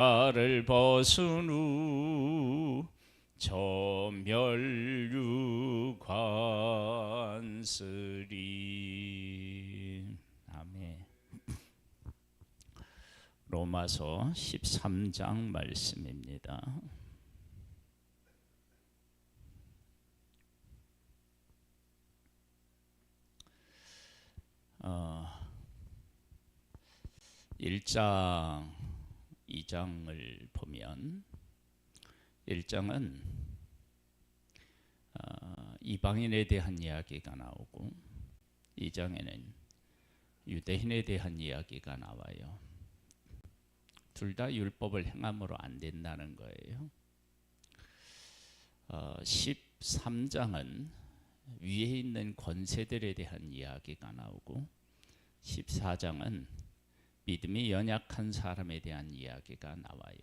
나를 벗은 후 저멸류관쓰리. 아멘. 로마서 13장 말씀입니다. 어, 1장 2장을 보면 1장은 이방인에 대한 이야기가 나오고 2장에는 유대인에 대한 이야기가 나와요. 둘 다 율법을 행함으로 안 된다는 거예요. 13장은 위에 있는 권세들에 대한 이야기가 나오고 14장은 믿음이 연약한 사람에 대한 이야기가 나와요.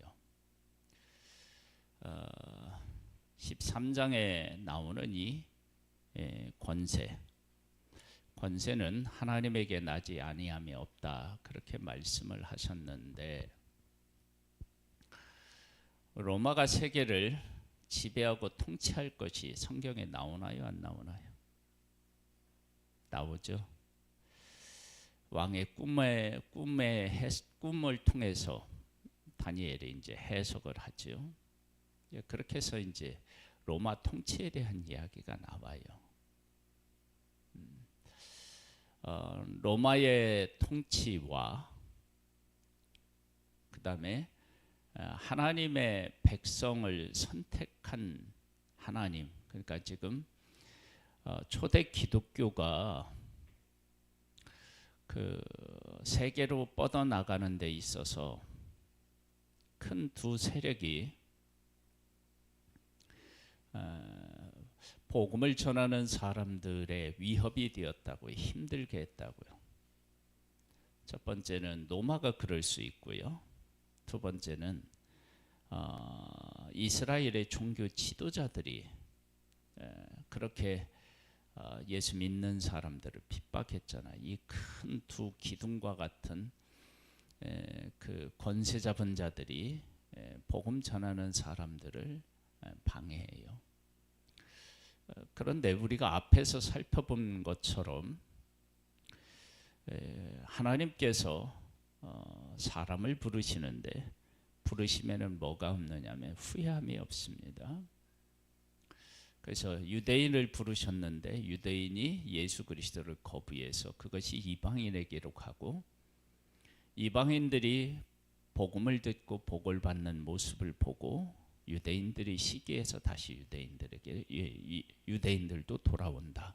13장에 나오는 이 권세는 하나님에게 나지 아니함이 없다, 그렇게 말씀을 하셨는데, 로마가 세계를 지배하고 통치할 것이 성경에 나오나요, 안 나오나요? 나오죠. 왕의 꿈을 통해서 다니엘이 이제 해석을 하죠. 그렇게 해서 이제 로마 통치에 대한 이야기가 나와요. 로마의 통치와 그 다음에 하나님의 백성을 선택한 하나님, 그러니까 지금 초대 기독교가 그 세계로 뻗어나가는 데 있어서 큰 두 세력이 복음을 전하는 사람들의 위협이 되었다고요. 힘들게 했다고요. 첫 번째는 로마가 그럴 수 있고요. 두 번째는 이스라엘의 종교 지도자들이 그렇게 예수 믿는 사람들을 핍박했잖아요. 이 큰 두 기둥과 같은 그 권세 잡은 자들이 복음 전하는 사람들을 방해해요. 그런데 우리가 앞에서 살펴본 것처럼 하나님께서 사람을 부르시는데 부르시면은 뭐가 없느냐면 후회함이 없습니다. 그래서 유대인을 부르셨는데 유대인이 예수 그리스도를 거부해서 그것이 이방인에게로 가고, 이방인들이 복음을 듣고 복을 받는 모습을 보고 유대인들이 시기해서 다시 유대인들도 돌아온다.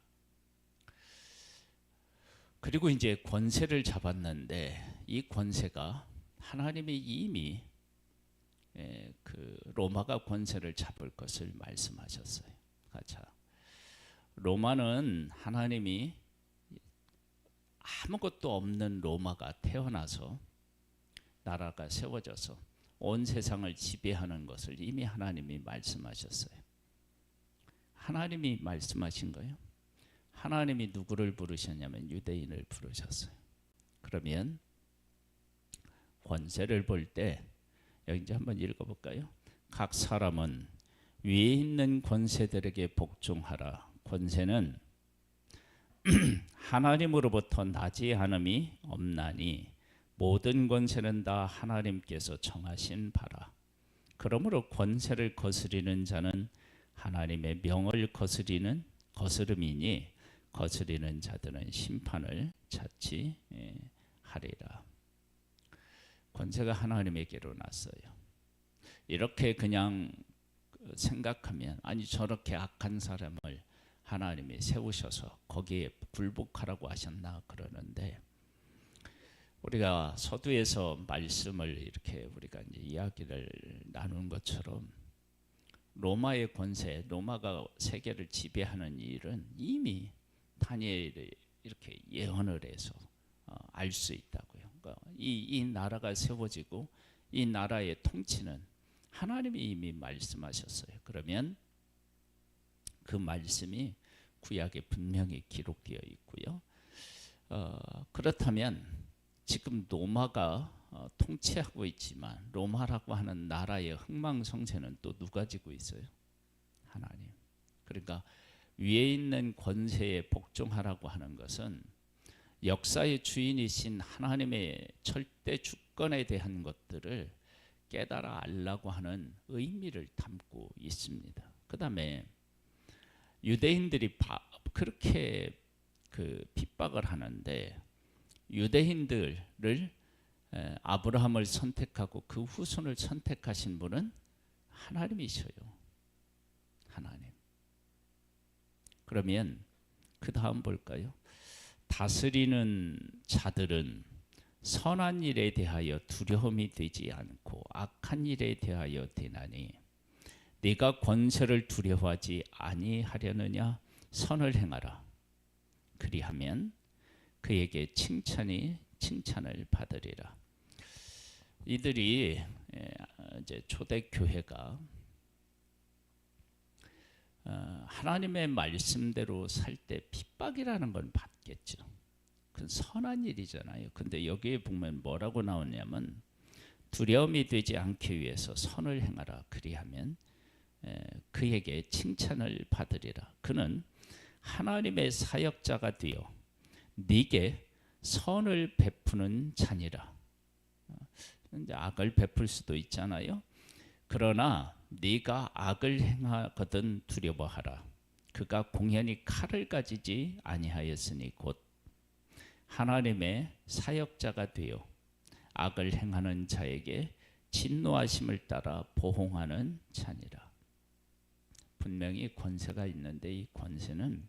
그리고 이제 권세를 잡았는데 이 권세가 하나님이 이미 그 로마가 권세를 잡을 것을 말씀하셨어요. 자, 로마는 하나님이 아무것도 없는 로마가 태어나서 나라가 세워져서 온 세상을 지배하는 것을 이미 하나님이 말씀하셨어요. 하나님이 말씀하신 거예요. 하나님이 누구를 부르셨냐면 유대인을 부르셨어요. 그러면 권세를 볼 때 여기 이제 한번 읽어볼까요? 각 사람은 위에 있는 권세들에게 복종하라. 권세는 하나님으로부터 나지 않음이 없나니 모든 권세는 다 하나님께서 정하신 바라. 그러므로 권세를 거스리는 자는 하나님의 명을 거스름이니 거스리는 자들은 심판을 찾지 하리라. 권세가 하나님에게로 났어요. 이렇게 그냥 생각하면, 아니 저렇게 악한 사람을 하나님이 세우셔서 거기에 굴복하라고 하셨나 그러는데, 우리가 서두에서 말씀을 이렇게 우리가 이제 이야기를 나눈 것처럼 로마의 권세, 로마가 세계를 지배하는 일은 이미 다니엘이 이렇게 예언을 해서 알 수 있다고요. 그러니까 이 나라가 세워지고 이 나라의 통치는 하나님이 이미 말씀하셨어요. 그러면 그 말씀이 구약에 분명히 기록되어 있고요. 그렇다면 지금 로마가 통치하고 있지만 로마라고 하는 나라의 흥망성쇠는 또 누가 지고 있어요? 하나님. 그러니까 위에 있는 권세에 복종하라고 하는 것은 역사의 주인이신 하나님의 절대 주권에 대한 것들을 깨달아 알라고 하는 의미를 담고 있습니다. 그 다음에 유대인들이 그렇게 핍박을 하는데 유대인들을 아브라함을 선택하고 그 후손을 선택하신 분은 하나님이셔요. 하나님. 그러면 그 다음 볼까요? 다스리는 자들은 선한 일에 대하여 두려움이 되지 않고 악한 일에 대하여 되나니 네가 권세를 두려워하지 아니하려느냐? 선을 행하라. 그리하면 그에게 칭찬을 받으리라. 이들이 이제 초대교회가 하나님의 말씀대로 살 때 핍박이라는 건 받겠죠. 그건 선한 일이잖아요. 근데 여기에 보면 뭐라고 나오냐면 두려움이 되지 않기 위해서 선을 행하라. 그리하면 그에게 칭찬을 받으리라. 그는 하나님의 사역자가 되어 네게 선을 베푸는 자니라. 이제 악을 베풀 수도 있잖아요. 그러나 네가 악을 행하거든 두려워하라. 그가 공연히 칼을 가지지 아니하였으니 곧 하나님의 사역자가 되어 악을 행하는 자에게 진노하심을 따라 보응하는 자니라. 분명히 권세가 있는데 이 권세는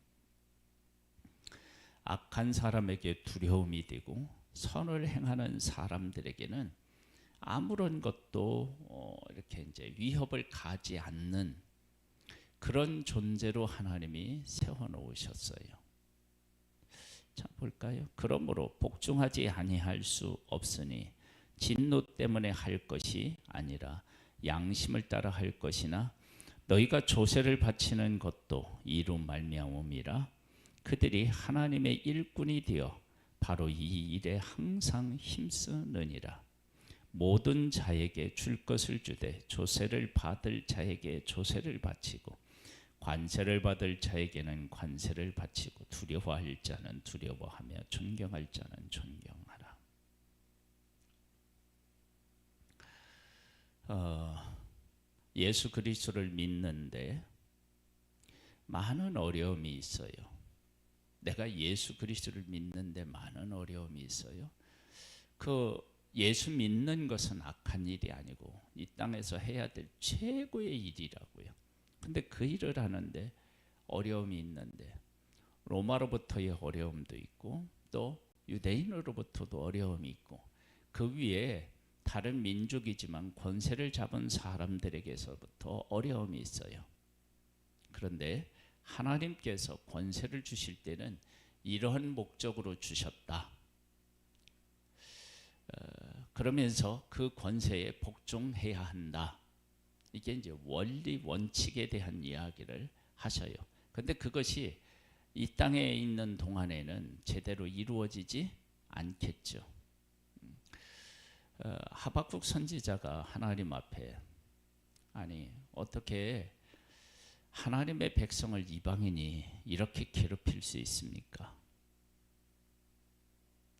악한 사람에게 두려움이 되고 선을 행하는 사람들에게는 아무런 것도 이렇게 이제 위협을 가지 않는 그런 존재로 하나님이 세워 놓으셨어요. 자, 볼까요? 그러므로 복종하지 아니할 수 없으니 진노 때문에 할 것이 아니라 양심을 따라 할 것이나 너희가 조세를 바치는 것도 이로 말미암음이라. 그들이 하나님의 일꾼이 되어 바로 이 일에 항상 힘쓰느니라. 모든 자에게 줄 것을 주되 조세를 받을 자에게 조세를 바치고 관세를 받을 자에게는 관세를 바치고 두려워할 자는 두려워하며 존경할 자는 존경하라. 예수 그리스도를 믿는데 많은 어려움이 있어요. 내가 예수 그리스도를 믿는데 많은 어려움이 있어요. 그 예수 믿는 것은 악한 일이 아니고 이 땅에서 해야 될 최고의 일이라고요. 근데 그 일을 하는데 어려움이 있는데 로마로부터의 어려움도 있고 또 유대인으로부터도 어려움이 있고 그 위에 다른 민족이지만 권세를 잡은 사람들에게서부터 어려움이 있어요. 그런데 하나님께서 권세를 주실 때는 이러한 목적으로 주셨다. 그러면서 그 권세에 복종해야 한다. 이게 이제 원리 원칙에 대한 이야기를 하셔요. 근데 그것이 이 땅에 있는 동안에는 제대로 이루어지지 않겠죠. 하박국 선지자가 하나님 앞에 아니 어떻게 하나님의 백성을 이방인이 이렇게 괴롭힐 수 있습니까?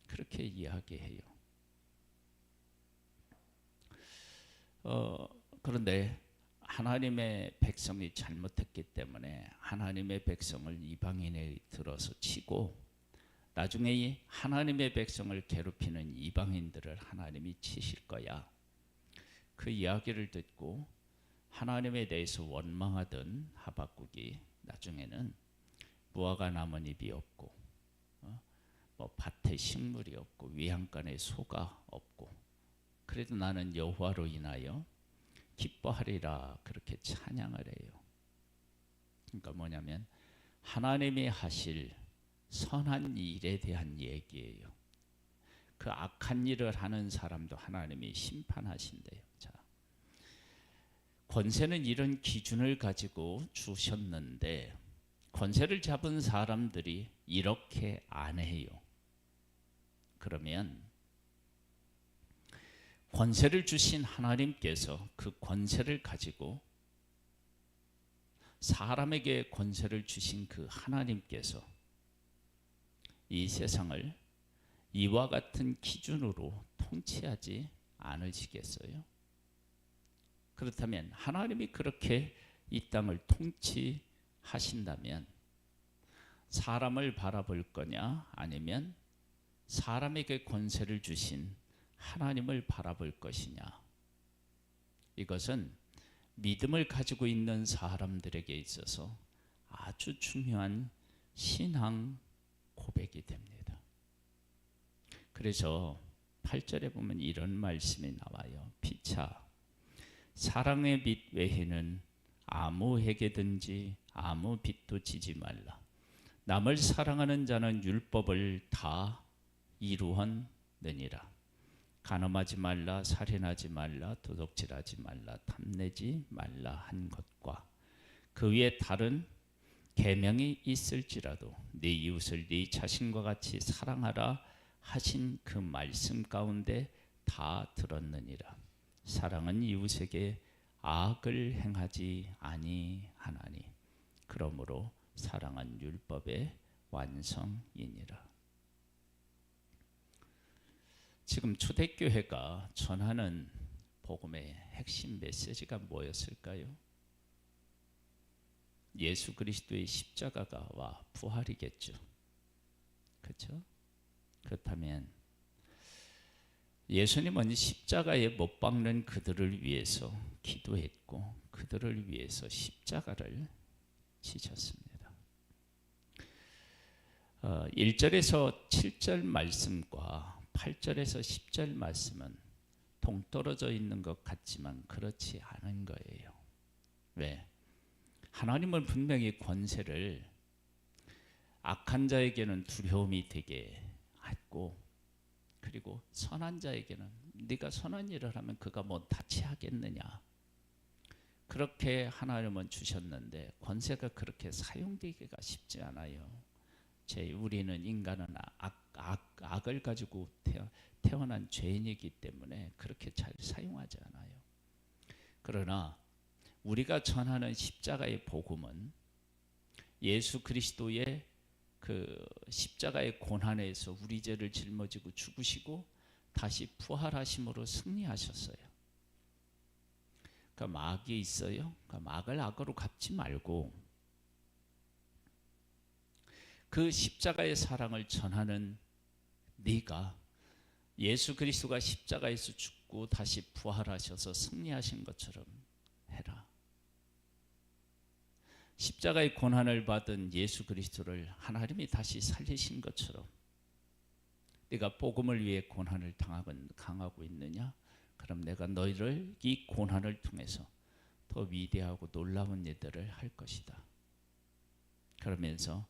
그렇게 이야기해요. 그런데 하나님의 백성이 잘못했기 때문에 하나님의 백성을 이방인에 들어서 치고 나중에 이 하나님의 백성을 괴롭히는 이방인들을 하나님이 치실 거야. 그 이야기를 듣고 하나님에 대해서 원망하던 하박국이 나중에는 무화과 나뭇잎이 없고 뭐 밭에 식물이 없고 외양간에 소가 없고 그래도 나는 여호와로 인하여 기뻐하리라 그렇게 찬양을 해요. 그러니까 뭐냐면 하나님이 하실 선한 일에 대한 얘기예요. 그 악한 일을 하는 사람도 하나님이 심판하신대요. 자, 권세는 이런 기준을 가지고 주셨는데 권세를 잡은 사람들이 이렇게 안 해요. 그러면 권세를 주신 하나님께서 그 권세를 가지고 사람에게 권세를 주신 그 하나님께서 이 세상을 이와 같은 기준으로 통치하지 않으시겠어요? 그렇다면 하나님이 그렇게 이 땅을 통치하신다면 사람을 바라볼 거냐, 아니면 사람에게 권세를 주신 하나님을 바라볼 것이냐? 이것은 믿음을 가지고 있는 사람들에게 있어서 아주 중요한 신앙 고백이 됩니다. 그래서 8절에 보면 이런 말씀이 나와요. 피차 사랑의 빛 외에는 아무에게든지 아무 빛도 지지 말라. 남을 사랑하는 자는 율법을 다 이루었느니라. 간음하지 말라, 살인하지 말라, 도둑질하지 말라, 탐내지 말라 한 것과 그 위에 다른 계명이 있을지라도 네 이웃을 네 자신과 같이 사랑하라 하신 그 말씀 가운데 다 들었느니라. 사랑은 이웃에게 악을 행하지 아니하나니 그러므로 사랑은 율법의 완성이니라. 지금 초대교회가 전하는 복음의 핵심 메시지가 뭐였을까요? 예수 그리스도의 십자가와 부활이겠죠. 그렇죠? 그렇다면 예수님은 십자가에 못 박는 그들을 위해서 기도했고 그들을 위해서 십자가를 지셨습니다. 1절에서 7절 말씀과 8절에서 10절 말씀은 동떨어져 있는 것 같지만 그렇지 않은 거예요. 왜? 하나님은 분명히 권세를 악한 자에게는 두려움이 되게 했고, 그리고 선한 자에게는 네가 선한 일을 하면 그가 뭐 다치하겠느냐, 그렇게 하나님은 주셨는데 권세가 그렇게 사용되기가 쉽지 않아요. 우리는 인간은 악을 가지고 태어난 죄인이기 때문에 그렇게 잘 사용하지 않아요. 그러나 우리가 전하는 십자가의 복음은 예수 그리스도의 그 십자가의 고난에서 우리 죄를 짊어지고 죽으시고 다시 부활하심으로 승리하셨어요. 그러니까 마귀 있어요. 그러니까 마귀를 악으로 갚지 말고 그 십자가의 사랑을 전하는 네가 예수 그리스도가 십자가에서 죽고 다시 부활하셔서 승리하신 것처럼 해라. 십자가의 고난을 받은 예수 그리스도를 하나님이 다시 살리신 것처럼 네가 복음을 위해 고난을 당하고 있느냐? 그럼 내가 너희를 이 고난을 통해서 더 위대하고 놀라운 일들을 할 것이다. 그러면서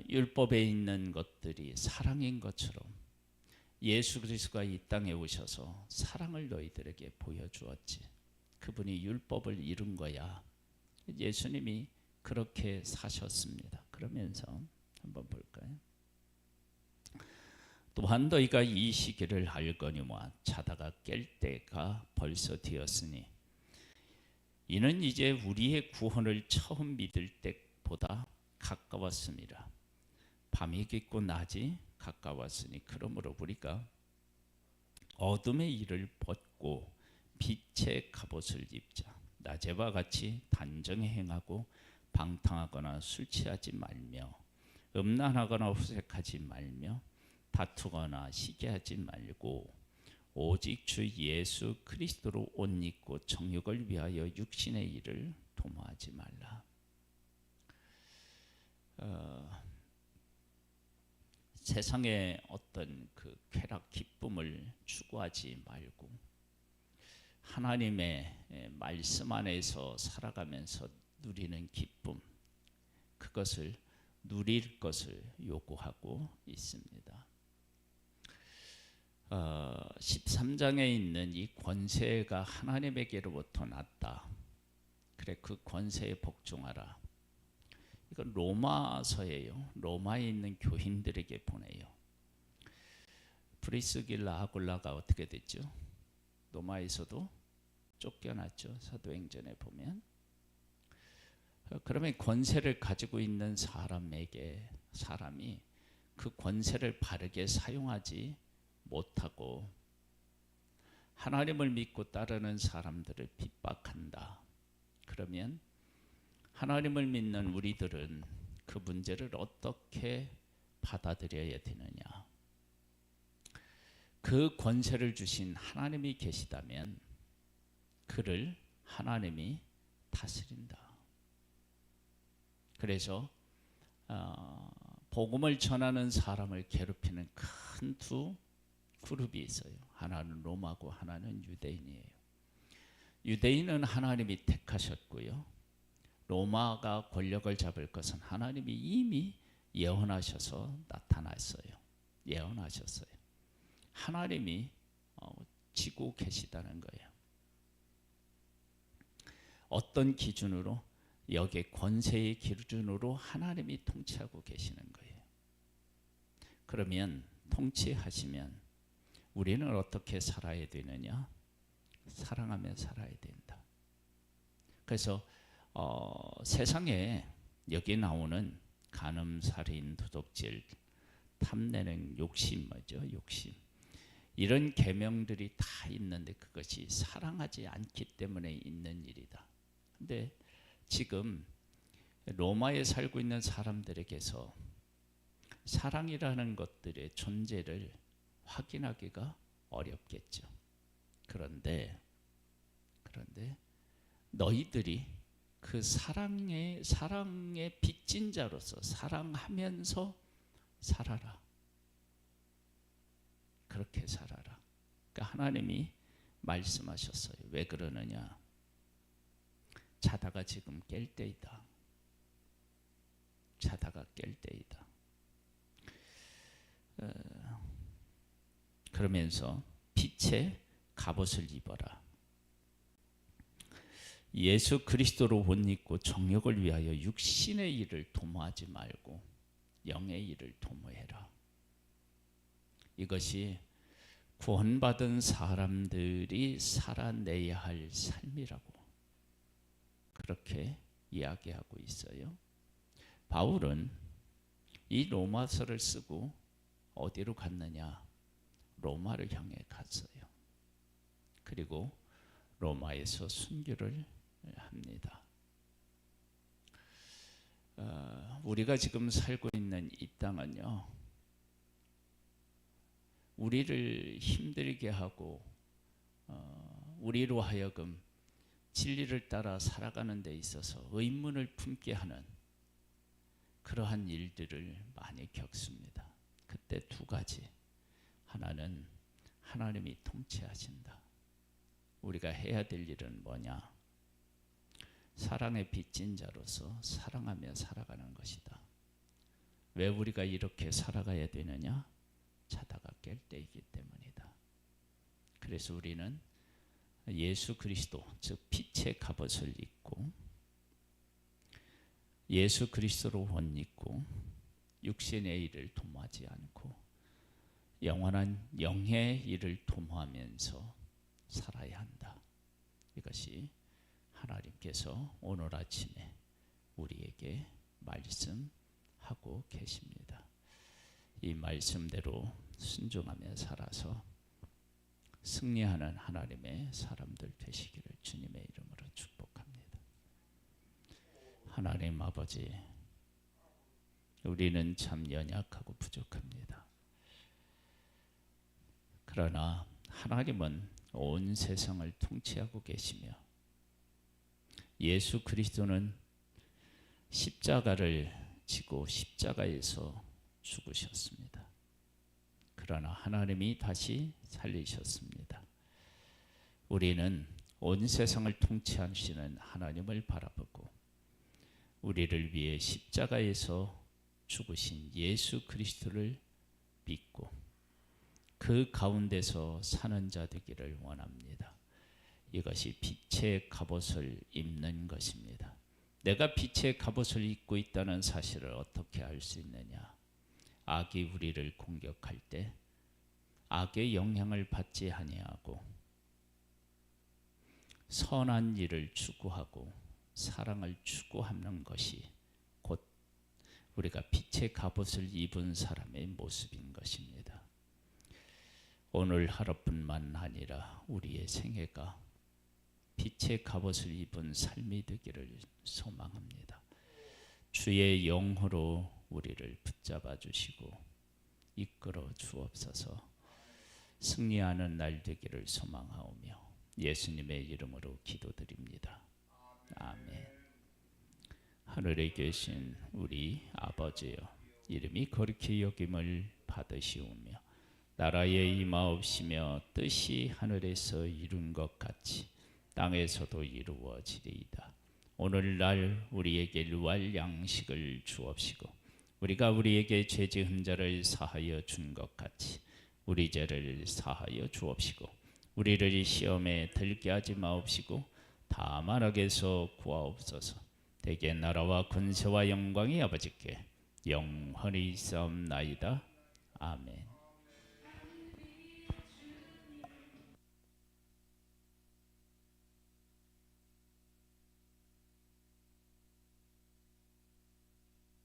율법에 있는 것들이 사랑인 것처럼 예수 그리스도가 이 땅에 오셔서 사랑을 너희들에게 보여주었지. 그분이 율법을 이룬 거야. 예수님이 그렇게 사셨습니다. 그러면서 한번 볼까요? 또한 너희가 이 시기를 알거니와 자다가 깰 때가 벌써 되었으니 이는 이제 우리의 구원을 처음 믿을 때보다 가까웠습니다. 밤이 깊고 낮이 가까웠으니 그러므로 우리가 어둠의 일을 벗고 빛의 갑옷을 입자. 낮에와 같이 단정히 행하고 방탕하거나 술 취하지 말며 음란하거나 후색하지 말며 다투거나 시기하지 말고 오직 주 예수 그리스도로 옷 입고 정욕을 위하여 육신의 일을 도모하지 말라. 세상의 어떤 그 쾌락 기쁨을 추구하지 말고 하나님의 말씀 안에서 살아가면서 누리는 기쁨, 그것을 누릴 것을 요구하고 있습니다. 13장에 있는 이 권세가 하나님에게로부터 났다. 그래, 그 권세에 복종하라. 이건 로마서예요. 로마에 있는 교인들에게 보내요. 프리스길라 아굴라가 어떻게 됐죠? 독도마에서도 쫓겨났죠. 사도행전에 보면. 그러면 권세를 가지고 있는 사람이 그 권세를 바르게 사용하지 못하고 하나님을 믿고 따르는 사람들을 핍박한다. 그러면 하나님을 믿는 우리들은 그 문제를 어떻게 받아들여야 되느냐? 그 권세를 주신 하나님이 계시다면 그를 하나님이 다스린다. 그래서 복음을 전하는 사람을 괴롭히는 큰 두 그룹이 있어요. 하나는 로마고 하나는 유대인이에요. 유대인은 하나님이 택하셨고요. 로마가 권력을 잡을 것은 하나님이 이미 예언하셔서 나타났어요. 예언하셨어요. 하나님이 지고 계시다는 거예요. 어떤 기준으로? 여기에 권세의 기준으로 하나님이 통치하고 계시는 거예요. 그러면 통치하시면 우리는 어떻게 살아야 되느냐? 사랑하며 살아야 된다. 그래서 세상에 여기 나오는 간음, 살인, 도둑질, 탐내는 욕심 뭐죠? 욕심. 이런 계명들이 다 있는데 그것이 사랑하지 않기 때문에 있는 일이다. 근데 지금 로마에 살고 있는 사람들에게서 사랑이라는 것들의 존재를 확인하기가 어렵겠죠. 그런데 너희들이 그 사랑의 빚진 자로서 사랑하면서 살아라. 그렇게 살아라. 그러니까 하나님이 말씀하셨어요. 왜 그러느냐? 자다가 지금 깰 때이다. 자다가 깰 때이다. 그러면서 빛의 갑옷을 입어라. 예수 그리스도로 옷 입고 정욕을 위하여 육신의 일을 도모하지 말고 영의 일을 도모해라. 이것이 구원받은 사람들이 살아내야 할 삶이라고 그렇게 이야기하고 있어요. 바울은 이 로마서를 쓰고 어디로 갔느냐? 로마를 향해 갔어요. 그리고 로마에서 순교를 합니다. 우리가 지금 살고 있는 이 땅은요, 우리를 힘들게 하고 우리로 하여금 진리를 따라 살아가는 데 있어서 의문을 품게 하는 그러한 일들을 많이 겪습니다. 그때 두 가지. 하나는 하나님이 통치하신다. 우리가 해야 될 일은 뭐냐? 사랑의 빚진 자로서 사랑하며 살아가는 것이다. 왜 우리가 이렇게 살아가야 되느냐? 자다가 깰 때이기 때문이다. 그래서 우리는 예수 그리스도, 즉 빛의 갑옷을 입고 예수 그리스도로 옷 입고 육신의 일을 도모하지 않고 영원한 영의 일을 도모하면서 살아야 한다. 이것이 하나님께서 오늘 아침에 우리에게 말씀하고 계십니다. 이 말씀대로 순종하며 살아서 승리하는 하나님의 사람들 되시기를 주님의 이름으로 축복합니다. 하나님 아버지, 우리는 참 연약하고 부족합니다. 그러나 하나님은 온 세상을 통치하고 계시며 예수 그리스도는 십자가를 지고 십자가에서 죽으셨습니다. 그러나 하나님이 다시 살리셨습니다. 우리는 온 세상을 통치하시는 하나님을 바라보고 우리를 위해 십자가에서 죽으신 예수 그리스도를 믿고 그 가운데서 사는 자 되기를 원합니다. 이것이 빛의 갑옷을 입는 것입니다. 내가 빛의 갑옷을 입고 있다는 사실을 어떻게 알 수 있느냐? 악이 우리를 공격할 때 악의 영향을 받지 아니하고 선한 일을 추구하고 사랑을 추구하는 것이 곧 우리가 빛의 갑옷을 입은 사람의 모습인 것입니다. 오늘 하루뿐만 아니라 우리의 생애가 빛의 갑옷을 입은 삶이 되기를 소망합니다. 주의 영으로 우리를 붙잡아 주시고 이끌어 주옵소서. 승리하는 날 되기를 소망하오며 예수님의 이름으로 기도드립니다. 아멘. 하늘에 계신 우리 아버지여, 이름이 거룩히 여김을 받으시오며 나라에 임하옵시며 뜻이 하늘에서 이룬 것 같이 땅에서도 이루어지리이다. 오늘날 우리에게 일용할 양식을 주옵시고 우리가 우리에게 죄 지은 자를 사하여 준 것 같이 우리 죄를 사하여 주옵시고 우리를 시험에 들게 하지 마옵시고 다만 악에서 구하옵소서. 대개 나라와 권세와 영광이 아버지께 영원히 있사옵나이다. 아멘.